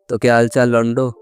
तो क्या हाल चाल लॉन्डो।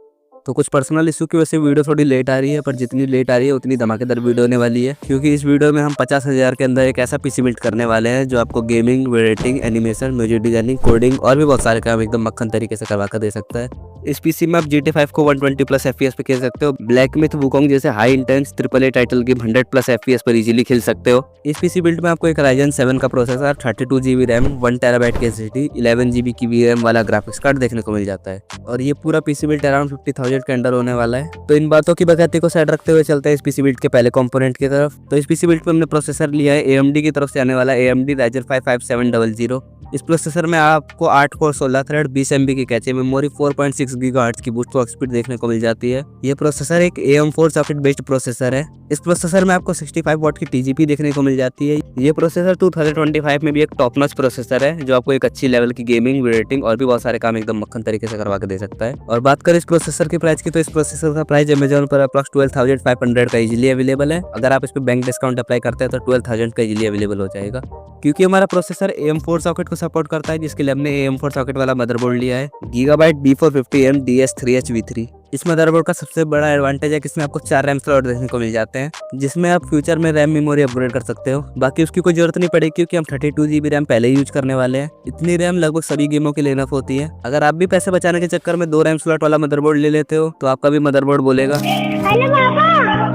तो कुछ पर्सनल इशू की वजह से वीडियो थोड़ी लेट आ रही है, पर जितनी लेट आ रही है उतनी धमाकेदार वीडियो होने वाली है, क्योंकि इस वीडियो में हम 50,000 के अंदर एक ऐसा पीसी बिल्ड करने वाले हैं जो आपको gaming, editing, animation, music designing, coding और भी बहुत सारे काम एकदम मक्खन तरीके से करवा कर दे सकता है। इस पीसी में आप GTA 5 को 120 प्लस FPS पे खेल सकते हो। ब्लैक मिथ वुकोंग जैसे high intense AAA title game 100 plus FPS पर इजीली खेल सकते हो। इस पीसी बिल्ड में आपको एक Ryzen 7 का प्रोसेसर, 32GB रैम, 1 TB की SSD, 11GB की VRAM वाला ग्राफिक्स कार्ड देखने को मिल जाता है, और ये पूरा पीसी बिल्ड अराउंड 50,000 के अंडर होने वाला है। तो इन बातों की बगाती को साइड रखते हुए चलते हैं इस पीसी बिल्ड के पहले कंपोनेंट की तरफ। तो इस पीसी बिल्ड पे हमने प्रोसेसर लिया है AMD की तरफ से आने वाला AMD Ryzen 5 5700। इस प्रोसेसर में आपको 8 कोर 16 थ्रेड 20 MB की कैचे मेमोरी 4.6 GHz की बूस्ट क्लॉक स्पीड देखने को मिल जाती है। ये प्रोसेसर एक AM4 सॉकेट बेस्ड प्रोसेसर है। इस प्रोसेसर में आपको 65 वाट की TGP देखने को मिल जाती है। ये प्रोसेसर 2025 में भी एक टॉप नॉच प्रोसेसर है जो आपको एक अच्छी लेवल की गेमिंग, एडिटिंग और भी बहुत सारे काम एकदम मक्खन तरीके से करवा के दे सकता है। और बात करें इस प्रोसेसर की प्राइस की, तो इस प्रोसेसर का प्राइस अमेजोन पर अप्रॉक्स 12,500 का इजीली अवेलेबल है। अगर आप इस पर बैंक डिस्काउंट अप्लाई करते हैं तो 12,000 का इजीली अवेलेबल हो जाएगा, क्योंकि हमारा प्रोसेसर AM4 सॉकेट को सपोर्ट करता है, जिसके लिए हमने AM4 सॉकेट वाला मदरबोर्ड लिया है, Gigabyte B450M DS3HV3। इस मदरबोर्ड का सबसे बड़ा एडवांटेज है कि इसमें आपको 4 रैम स्लॉट देखने को मिल जाते हैं, जिसमें आप फ्यूचर में रैम मेमोरी अपग्रेड कर सकते हो। बाकी उसकी कोई जरूरत नहीं पड़ेगी, क्योंकि हम 32GB रैम पहले ही यूज करने वाले हैं। इतनी रैम लगभग सभी गेमों के लिए इनफ होती है। अगर आप भी पैसे बचाने के चक्कर में 2 रैम स्लॉट वाला मदरबोर्ड ले लेते हो तो आपका भी मदरबोर्ड बोलेगा, हेलो पापा।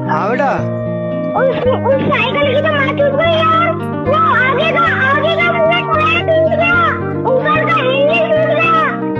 हाँ बेटा। उस साइकिल की तो माँ टूट गई यार। वो आगे का पूरा टायर टूट गया, ऊपर का इंजन टूट गया,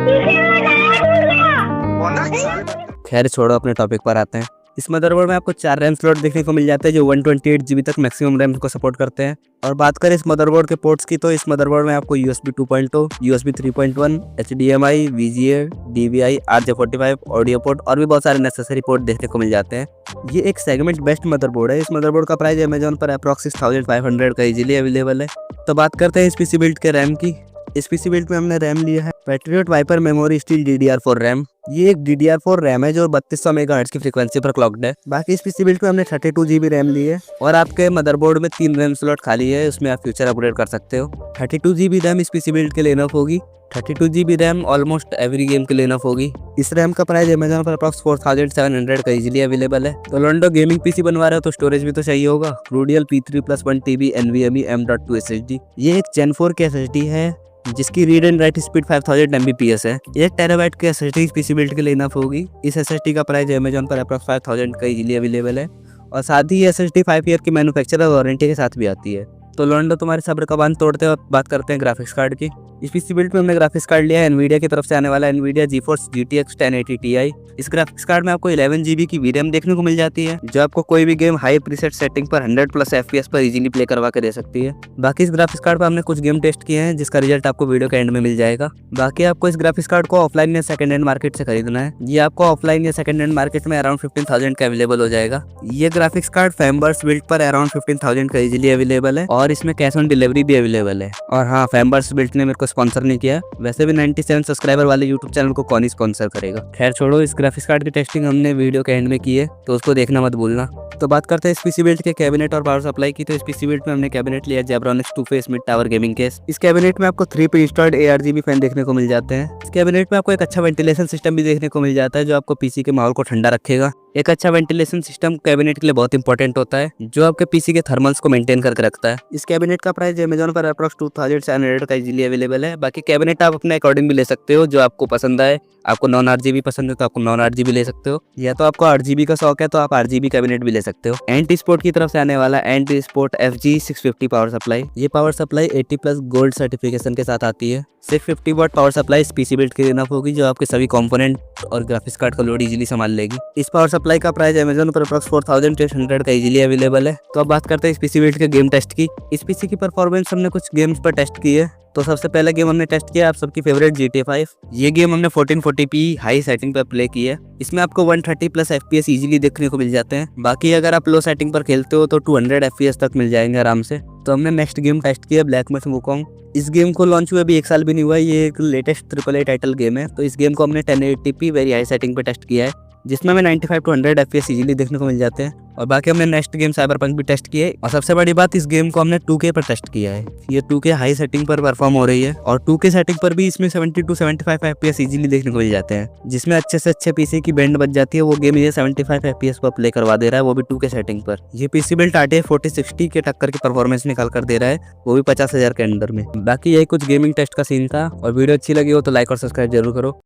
पीछे का टायर टूट गया। खैर छोड़ो, अपने टॉपिक पर आते हैं। इस मदरबोर्ड में आपको 4 रैम स्लॉट देखने को मिल जाते हैं जो 128GB तक मैक्सिमम रैम को सपोर्ट करते हैं। और बात करें इस मदरबोर्ड के पोर्ट्स की, तो इस मदरबोर्ड में आपको USB 2.0, USB 3.1, HDMI, VGA, DVI, RJ45, audio port और भी बहुत सारे नेसेसरी पोर्ट देखने को मिल जाते हैं। ये एक सेगमेंट बेस्ट मदरबोर्ड है। इस मदरबोर्ड का प्राइस अमेजोन पर अप्रॉक्स 6,500 का इजीली अवेलेबल है। तो बात करते हैं इस पीसी बिल्ड के रैम की। इस पीसी बिल्ड में हमने रैम लिया है Patriot Viper memory steel DDR4 RAM. ये एक DDR4 रैम है जो 3200 मेगाहर्ट्ज की फ्रीक्वेंसी पर क्लॉक्ड है। बाकी इस पीसी बिल्ड में हमने 32GB रैम ली है, और आपके मदरबोर्ड में 3 रैम स्लॉट खाली है, उसमें आप फ्यूचर अपग्रेड कर सकते हो। 32GB रैम इस पीसी बिल्ड के लिए इनफ होगी। 32GB RAM almost every game के लिए इनफ होगी। इस रैम का प्राइस अमेजोन पर अप्रॉक्स 4,700 का इजीली अवेलेबल है। तो लॉन्डो गेमिंग पीसी बनवा रहे हो तो स्टोरेज भी तो चाहिए होगा। Rudial P3+1TB NVMe M.2 SSD। ये एक Gen 4 की SSD है जिसकी read and right speed 5000 Mbps है। 1 TB की SSD इस पीसी बिल्ड के लिए इनफ होगी। इस SSD का प्राइस अमेजोन पर अप्रॉक्स 5000 का इजीली अवेलेबल है, और साथ ही ये SSD 5 ईयर की मैन्युफैक्चरर वारंटी के साथ भी आती है। तो लॉन्डो तुम्हारे सब्र का बांध तोड़ते हैं। बात करते हैं ग्राफिक्स कार्ड की। इस पीसी बिल्ड में हमने ग्राफिक्स कार्ड लिया है एनवीडिया की तरफ से आने वाला एनवीडिया GeForce GTX 1080 Ti। इस ग्राफिक्स कार्ड में आपको 11GB की VRAM देखने को मिल जाती है, जो आपको कोई भी गेम हाई प्रीसेट सेटिंग पर 100 प्लस FPS पर इजीली प्ले करवा के दे सकती है। बाकी इस ग्राफिक्स कार्ड पर हमने कुछ गेम टेस्ट किए हैं, जिसका रिजल्ट आपको वीडियो के एंड में मिल जाएगा। बाकी आपको इस ग्राफिक्स कार्ड को ऑफलाइन या सेकंड हैंड मार्केट से खरीदना है। ये आपको ऑफलाइन या सेकंड हैंड मार्केट में अराउंड 15,000 का अवेलेबल हो जाएगा। ये ग्राफिक्स कार्ड फैमबर्स बिल्ड पर अराउंड 15,000 का इजीली अवेलेबल है, और इसमें कैश ऑन डिलीवरी भी अवेलेबल है। और हाँ, फैमबर्स बिल्ड ने मेरे को स्पॉन्सर नहीं किया, वैसे भी 97 सब्सक्राइबर वाले यूट्यूब चैनल को कौन ही स्पॉन्सर करेगा। खैर छोड़ो, इस ग्राफिक्स कार्ड की टेस्टिंग हमने वीडियो के एंड में की है, तो उसको देखना मत भूलना। तो बात करते हैं इस पीसी बिल्ड के कैबिनेट और पावर सप्लाई की। तो इस पीसी बिल्ड में हमने कैबिनेट लिया Zebronics 2 face mid tower gaming case. इस कैबिनेट में आपको 3 पे इंस्टॉल्ड ARGB फैन देखने को मिल जाते हैं। इस कैबिनेट में आपको एक अच्छा वेंटिलेशन सिस्टम भी देखने को मिल जाता है, जो आपको पीसी के माहौल को ठंडा रखेगा। एक अच्छा वेंटिलेशन सिस्टम कैबिनेट के लिए बहुत इंपॉर्टेंट होता है, जो आपके पीसी के थर्मल्स को मेंटेन करके रखता है। इस कैबिनेट का प्राइस अमेजोन पर अप्रॉक्स 2,700 का इजीली अवेलेबल है। बाकी कैबिनेट आप अपने अकॉर्डिंग भी ले सकते हो, जो आपको पसंद आए। आपको नॉन RGB पसंद है तो आपको नॉन RGB ले सकते हो, या तो आपको RGB का शौक है तो आप RGB कैबिनेट भी ले सकते हो। एंटी स्पोर्ट की तरफ से आने वाला anti sport FG650 power supply. ये पावर सप्लाई 80+ गोल्ड सर्टिफिकेशन के साथ आती है। 650 वाट पावर सप्लाई इस पीसी बिल्ड के लिए इनफ होगी, जो आपके सभी कंपोनेंट और ग्राफिक्स कार्ड का लोड इजीली संभाल लेगी। इस पावर सप्लाई का प्राइस अमेजोन पर अप्रॉक्स 4,800 का इजीली अवेलेबल है। तो अब बात करते हैं इस पीसी बिल्ड के गेम टेस्ट की। इस पीसी की परफॉर्मेंस हमने कुछ गेम्स पर टेस्ट की है। तो सबसे पहला गेम हमने टेस्ट किया आप सबकी फेवरेट GTA 5। ये गेम हमने 1440p हाई सेटिंग पर प्ले की है। इसमें आपको 130 प्लस FPS इजीली देखने को मिल जाते हैं। बाकी अगर आप लो सेटिंग पर खेलते हो तो 200 FPS तक मिल जाएंगे आराम से। तो हमने नेक्स्ट गेम टेस्ट किया ब्लैक मिथ वुकोंग। इस गेम को लॉन्च हुए अभी 1 साल भी नहीं हुआ। ये एक लेटेस्ट AAA टाइटल गेम है। तो इस गेम को हमने 1080p वेरी हाई सेटिंग पे टेस्ट किया है। जिसमें हमें 95 टू 100 FPS इजीली देखने को मिल जाते हैं। और बाकी हमने नेक्स्ट गेम साइबरपंक भी टेस्ट किया है और सबसे बड़ी बात इस गेम को हमने 2K पर टेस्ट किया है। ये 2K हाई सेटिंग पर परफॉर्म हो रही है और 2K सेटिंग पर भी इसमें 70 टू 75 FPS इजीली देखने को मिल जाते हैं, जिसमें अच्छे से अच्छे पीसी की बैंड बच जाती है। वो गेम ये 75 FPS पर प्ले करवा दे रहा है, वो भी 2K सेटिंग पर। ये पीसी बिल्ट RTX 4060 के टक्कर की परफॉर्मेंस निकाल कर दे रहा है, वो भी 50,000 के अंदर में। बाकी यही कुछ गेमिंग टेस्ट का सीन था और वीडियो अच्छी लगी हो तो लाइक और सब्सक्राइब जरूर करो।